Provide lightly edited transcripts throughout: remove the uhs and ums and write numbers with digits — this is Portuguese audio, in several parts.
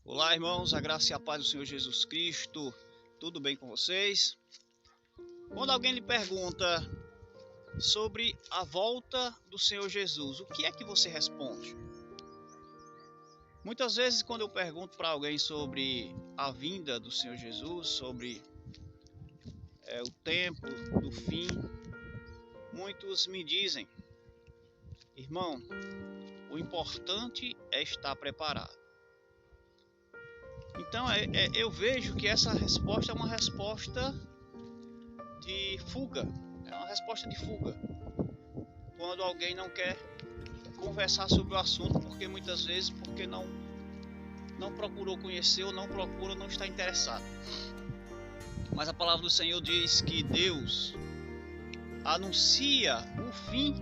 Olá, irmãos, a graça e a paz do Senhor Jesus Cristo, tudo bem com vocês? Quando alguém lhe pergunta sobre a volta do Senhor Jesus, o que é que você responde? Muitas vezes, quando eu pergunto para alguém sobre a vinda do Senhor Jesus, sobre o tempo do fim, muitos me dizem: irmão, o importante é estar preparado. Então eu vejo que essa resposta é uma resposta de fuga, é uma resposta de fuga. Quando alguém não quer conversar sobre o assunto, porque muitas vezes não procurou conhecer ou não está interessado. Mas a palavra do Senhor diz que Deus anuncia o fim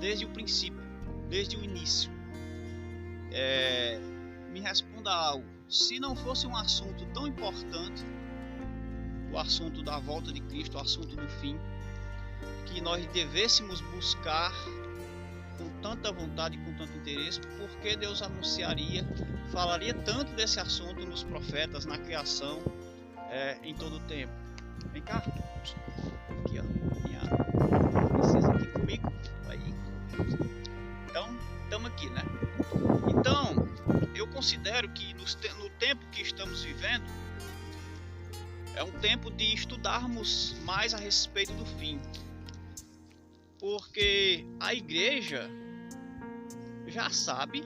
desde o princípio, desde o início. Me responda algo. Se não fosse um assunto tão importante, o assunto da volta de Cristo, o assunto do fim, que nós devêssemos buscar com tanta vontade e com tanto interesse, porque Deus falaria tanto desse assunto nos profetas, na criação, em todo o tempo. Vem cá, aqui ó, minha princesa aqui comigo, aí. Então, estamos aqui, né? Então, eu considero que no tempo que estamos vivendo, é um tempo de estudarmos mais a respeito do fim. Porque a igreja já sabe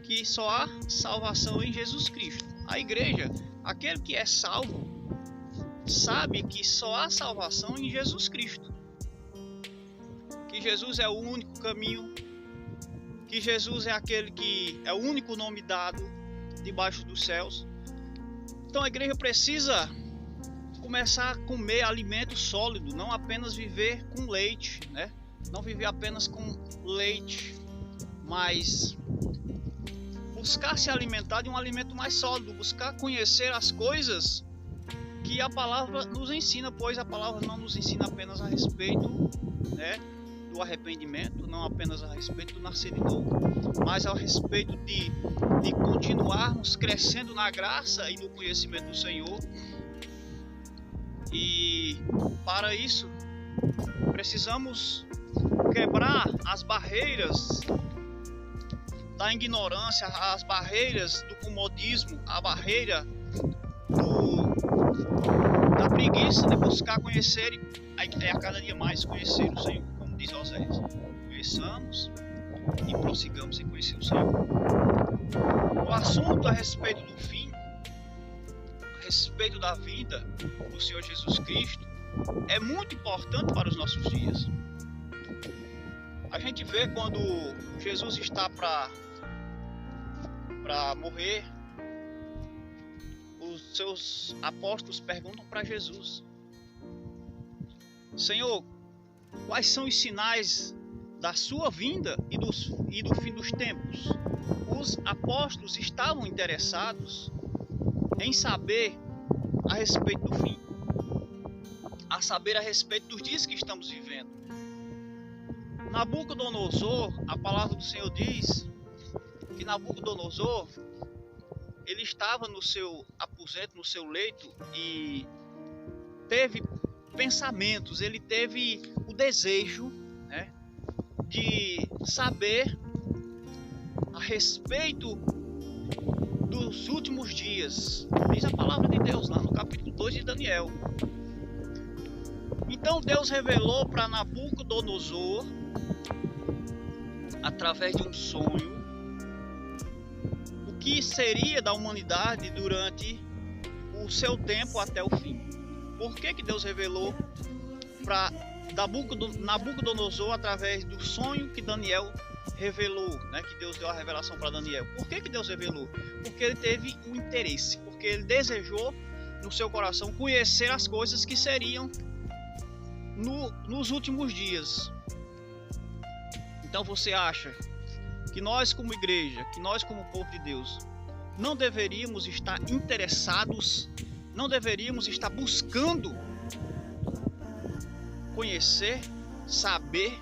que só há salvação em Jesus Cristo. A igreja, aquele que é salvo, sabe que só há salvação em Jesus Cristo. Que Jesus é o único caminho, que Jesus é aquele que é o único nome dado debaixo dos céus. Então a igreja precisa começar a comer alimento sólido, não apenas viver com leite, né? Não viver apenas com leite, mas buscar se alimentar de um alimento mais sólido, buscar conhecer as coisas que a palavra nos ensina, pois a palavra não nos ensina apenas a respeito, né, do arrependimento, não apenas a respeito do nascer de novo, mas a respeito de continuarmos crescendo na graça e no conhecimento do Senhor. E para isso precisamos quebrar as barreiras da ignorância, as barreiras do comodismo, a barreira da preguiça de buscar conhecer a cada dia mais conhecer o Senhor, como diz Oséias. Conheçamos e prossigamos em conhecer o Senhor. O assunto a respeito do fim, a respeito da vinda do Senhor Jesus Cristo, é muito importante para os nossos dias. A gente vê quando Jesus está para morrer, os seus apóstolos perguntam para Jesus: Senhor, quais são os sinais da sua vinda e do fim dos tempos? Os apóstolos estavam interessados em saber a respeito do fim, a saber a respeito dos dias que estamos vivendo. Nabucodonosor, a palavra do Senhor diz que Nabucodonosor, ele estava no seu aposento, no seu leito, e teve pensamentos, ele teve o desejo, né, de saber a respeito dos últimos dias. Diz a palavra de Deus lá no capítulo 2 de Daniel. Então Deus revelou para Nabucodonosor, através de um sonho, o que seria da humanidade durante o seu tempo até o fim. Por que Deus revelou para Nabucodonosor através do sonho que Daniel revelou, né? Que Deus deu a revelação para Daniel. Por que Deus revelou? Porque ele teve um interesse, porque ele desejou no seu coração conhecer as coisas que seriam nos últimos dias. Então você acha que nós como igreja, que nós como povo de Deus, não deveríamos estar interessados, não deveríamos estar buscando conhecer, saber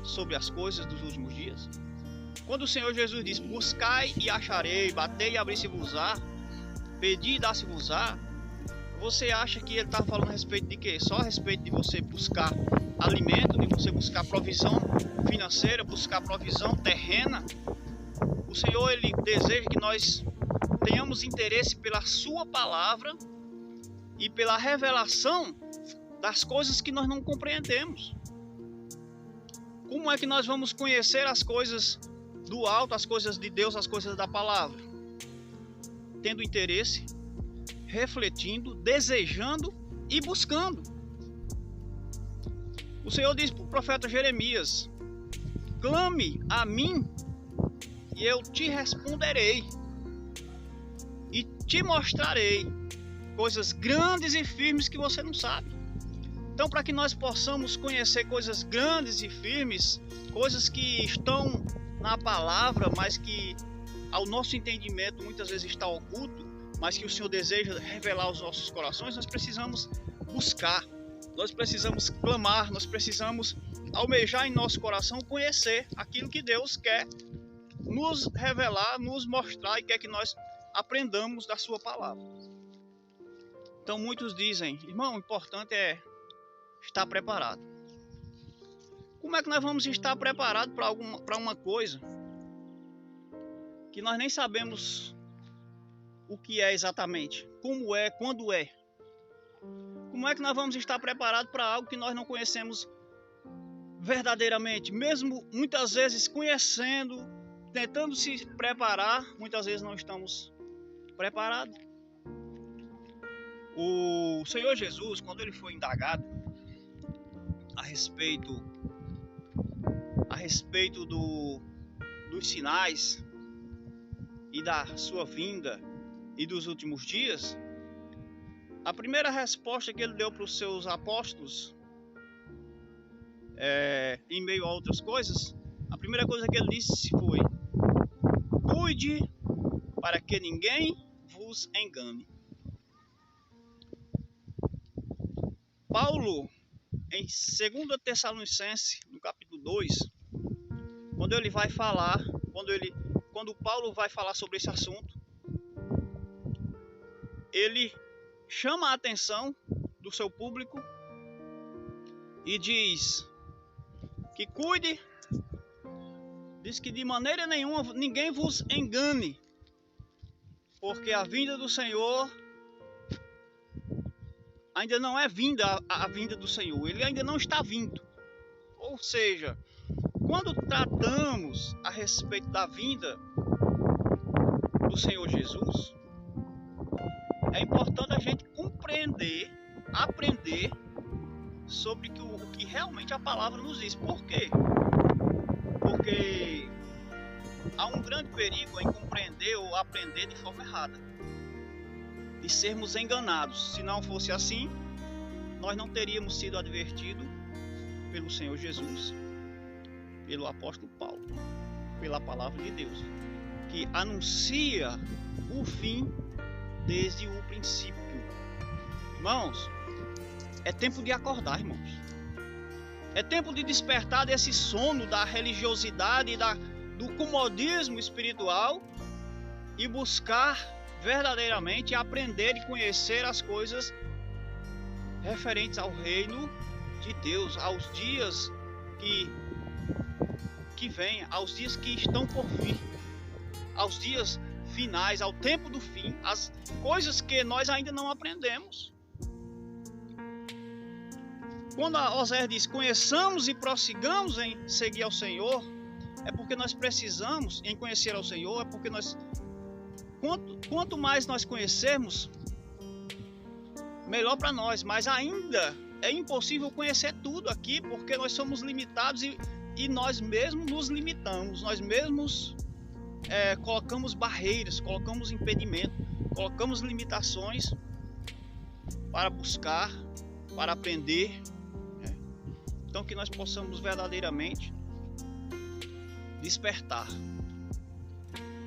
sobre as coisas dos últimos dias? Quando o Senhor Jesus diz: buscai e acharei, batei e abri-se-vos-á, pedi e dá-se-vos-á, você acha que ele está falando a respeito de quê? Só a respeito de você buscar alimento, de você buscar provisão financeira, buscar provisão terrena? O Senhor, ele deseja que nós tenhamos interesse pela sua palavra e pela revelação das coisas que nós não compreendemos. Como é que nós vamos conhecer as coisas do alto, as coisas de Deus, as coisas da palavra? Tendo interesse, refletindo, desejando e buscando. O Senhor diz para o profeta Jeremias: clame a mim e eu te responderei e te mostrarei coisas grandes e firmes que você não sabe. Então, para que nós possamos conhecer coisas grandes e firmes, coisas que estão na palavra, mas que ao nosso entendimento muitas vezes está oculto, mas que o Senhor deseja revelar aos nossos corações, nós precisamos buscar, nós precisamos clamar, nós precisamos almejar em nosso coração conhecer aquilo que Deus quer nos revelar, nos mostrar e quer que nós aprendamos da sua palavra. Então muitos dizem: irmão, o importante é estar preparado. Como é que nós vamos estar preparados para uma coisa que nós nem sabemos o que é exatamente, como é, quando é? Como é que nós vamos estar preparados para algo que nós não conhecemos verdadeiramente? Mesmo muitas vezes conhecendo, tentando se preparar, muitas vezes não estamos preparados. O Senhor Jesus, quando ele foi indagado a respeito dos sinais e da sua vinda e dos últimos dias, a primeira resposta que ele deu para os seus apóstolos, em meio a outras coisas, a primeira coisa que ele disse foi: cuide para que ninguém vos engane. Paulo, em 2 Tessalonicenses, no capítulo 2, quando ele vai falar, quando Paulo vai falar sobre esse assunto, ele chama a atenção do seu público e diz que cuide, diz que de maneira nenhuma ninguém vos engane, porque a vinda do Senhor ainda não é vinda, a vinda do Senhor, ele ainda não está vindo. Ou seja, quando tratamos a respeito da vinda do Senhor Jesus, é importante a gente compreender, aprender sobre o que realmente a palavra nos diz. Por quê? Porque há um grande perigo em compreender ou aprender de forma errada, de sermos enganados. Se não fosse assim, nós não teríamos sido advertidos pelo Senhor Jesus, pelo apóstolo Paulo, pela palavra de Deus, que anuncia o fim desde o princípio. Irmãos, é tempo de acordar, irmãos. É tempo de despertar desse sono da religiosidade, do comodismo espiritual e buscar verdadeiramente aprender e conhecer as coisas referentes ao reino de Deus, aos dias que vêm, aos dias que estão por vir, aos dias finais, ao tempo do fim, as coisas que nós ainda não aprendemos. Quando a Oséias diz: conheçamos e prossigamos em seguir ao Senhor, é porque nós precisamos, em conhecer ao Senhor, é porque nós, quanto mais nós conhecermos, melhor para nós, mas ainda é impossível conhecer tudo aqui, porque nós somos limitados e nós mesmos nos limitamos, nós mesmos colocamos barreiras, colocamos impedimentos, colocamos limitações para buscar, para aprender. Então que nós possamos verdadeiramente despertar.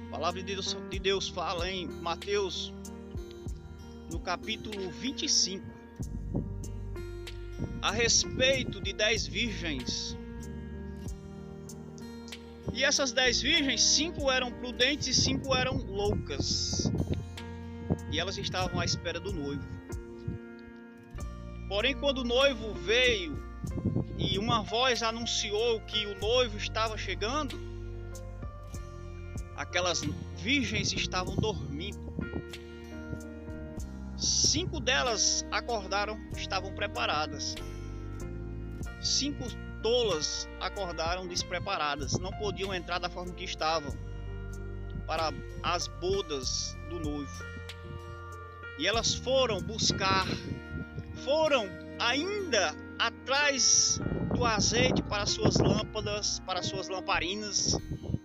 A palavra de Deus fala em Mateus, no capítulo 25, a respeito de 10 virgens E essas 10 virgens, 5 eram prudentes e 5 eram loucas. E elas estavam à espera do noivo. Porém, quando o noivo veio e uma voz anunciou que o noivo estava chegando, aquelas virgens estavam dormindo. 5 delas acordaram, estavam preparadas. 5 tolas acordaram despreparadas, não podiam entrar da forma que estavam para as bodas do noivo. E elas foram buscar, foram ainda atrás do azeite para suas lâmpadas, para suas lamparinas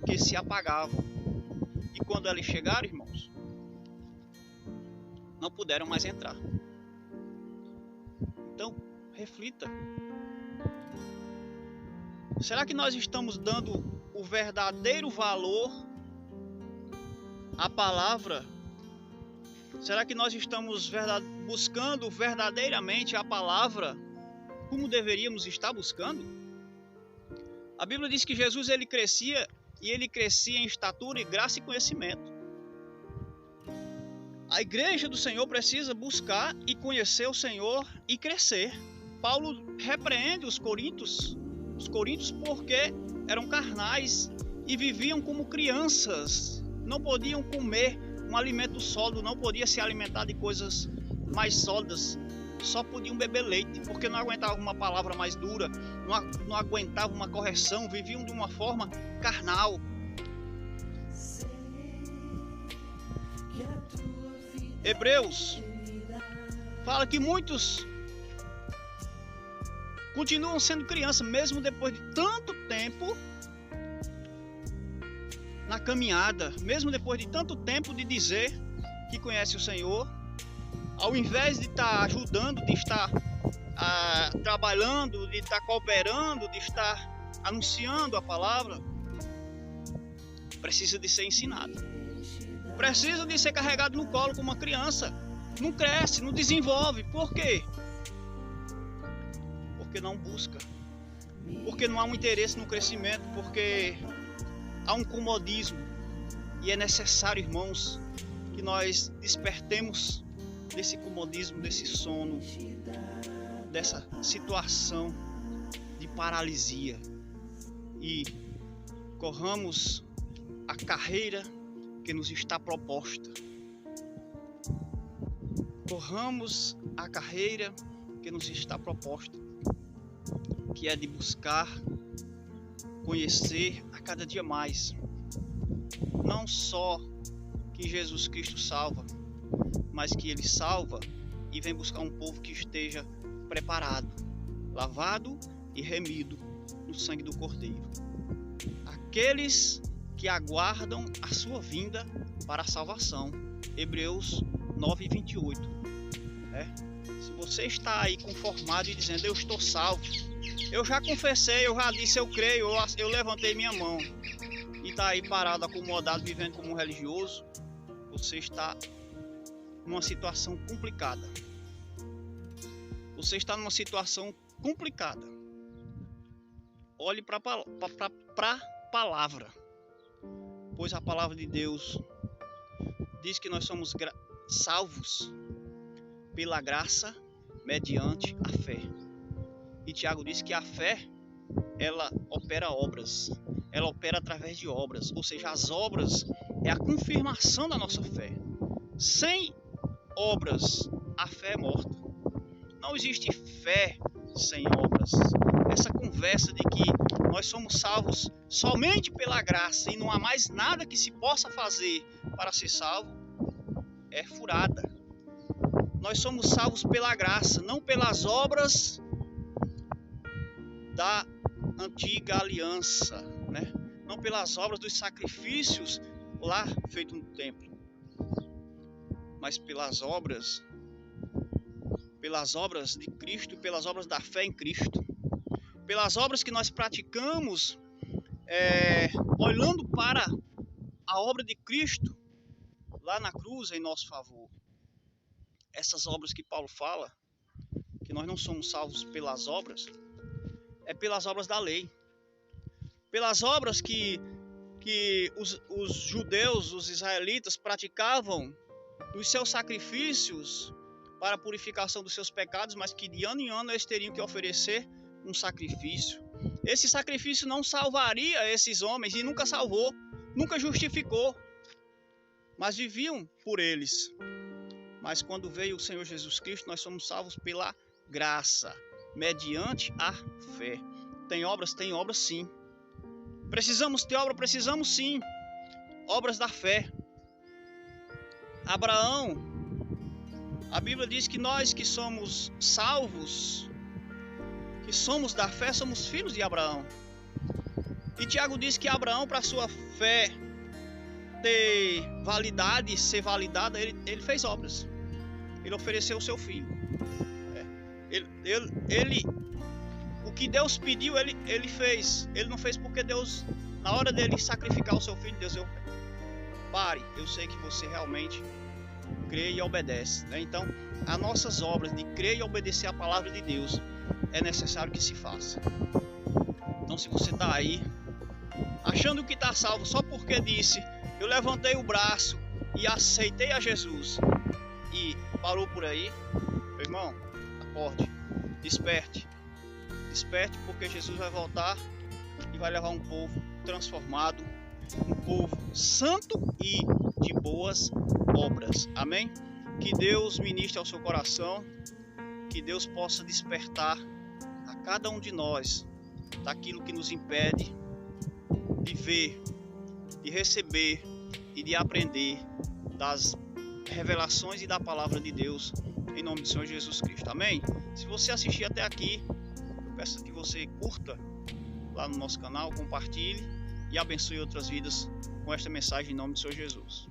que se apagavam. E quando elas chegaram, irmãos, não puderam mais entrar. Então, reflita. Será que nós estamos dando o verdadeiro valor à palavra? Será que nós estamos buscando verdadeiramente a palavra como deveríamos estar buscando? A Bíblia diz que Jesus ele crescia em estatura, graça e conhecimento. A igreja do Senhor precisa buscar e conhecer o Senhor e crescer. Paulo repreende os coríntios porque eram carnais e viviam como crianças. Não podiam comer um alimento sólido, não podiam se alimentar de coisas mais sólidas. Só podiam beber leite, porque não aguentavam uma palavra mais dura, não aguentavam uma correção, viviam de uma forma carnal. Hebreus fala que muitos continuam sendo crianças, mesmo depois de tanto tempo na caminhada, mesmo depois de tanto tempo de dizer que conhece o Senhor, ao invés de estar ajudando, de estar trabalhando, de estar cooperando, de estar anunciando a palavra, precisa de ser ensinado. Precisa de ser carregado no colo como uma criança. Não cresce, não desenvolve. Por quê? Porque não busca. Porque não há um interesse no crescimento. Porque há um comodismo. E é necessário, irmãos, que nós despertemos desse comodismo, desse sono, dessa situação de paralisia. E corramos a carreira que nos está proposta. Corramos a carreira que nos está proposta, que é de buscar conhecer a cada dia mais, não só que Jesus Cristo salva, mas que Ele salva e vem buscar um povo que esteja preparado, lavado e remido no sangue do Cordeiro. Aqueles que aguardam a sua vinda para a salvação. Hebreus 9:28. Se você está aí conformado e dizendo, eu estou salvo, eu já confessei, eu já disse, eu creio, eu levantei minha mão, e está aí parado, acomodado, vivendo como um religioso, você está numa situação complicada. Você está numa situação complicada. Olhe para a palavra. Pois a palavra de Deus diz que nós somos salvos pela graça mediante a fé. E Tiago diz que a fé, ela opera obras, ela opera através de obras, ou seja, as obras é a confirmação da nossa fé. Sem obras, a fé é morta. Não existe fé sem obras. Essa conversa de que nós somos salvos somente pela graça e não há mais nada que se possa fazer para ser salvo é furada. Nós somos salvos pela graça, não pelas obras da antiga aliança, né? Não pelas obras dos sacrifícios lá feitos no templo, mas pelas obras de Cristo, pelas obras da fé em Cristo, pelas obras que nós praticamos, olhando para a obra de Cristo lá na cruz em nosso favor. Essas obras que Paulo fala, que nós não somos salvos pelas obras, é pelas obras da lei. pelas obras que os judeus, os israelitas praticavam dos seus sacrifícios para a purificação dos seus pecados, mas que de ano em ano eles teriam que oferecer um sacrifício. Esse sacrifício não salvaria esses homens e nunca salvou, nunca justificou, mas viviam por eles. Mas quando veio o Senhor Jesus Cristo, nós somos salvos pela graça, mediante a fé. Tem obras sim. Precisamos ter obra? Precisamos sim. Obras da fé. Abraão, a Bíblia diz que nós que somos salvos, que somos da fé, somos filhos de Abraão. E Tiago diz que Abraão, para sua fé ter validade, ser validada, ele fez obras. Ele ofereceu o seu filho. O que Deus pediu, ele fez. Ele não fez porque Deus, na hora dele sacrificar o seu filho, Deus deu: pare, eu sei que você realmente crê e obedece, né? Então, as nossas obras de crer e obedecer a palavra de Deus é necessário que se faça. Então, se você está aí achando que está salvo só porque disse: eu levantei o braço e aceitei a Jesus, e parou por aí, meu irmão, acorde, desperte, porque Jesus vai voltar e vai levar um povo transformado, um povo santo e de boas obras. Amém? Que Deus ministre ao seu coração, que Deus possa despertar a cada um de nós daquilo que nos impede de ver, de receber e de aprender das revelações e da palavra de Deus, em nome do Senhor Jesus Cristo. Amém? Se você assistir até aqui, eu peço que você curta lá no nosso canal, compartilhe e abençoe outras vidas com esta mensagem em nome do Senhor Jesus.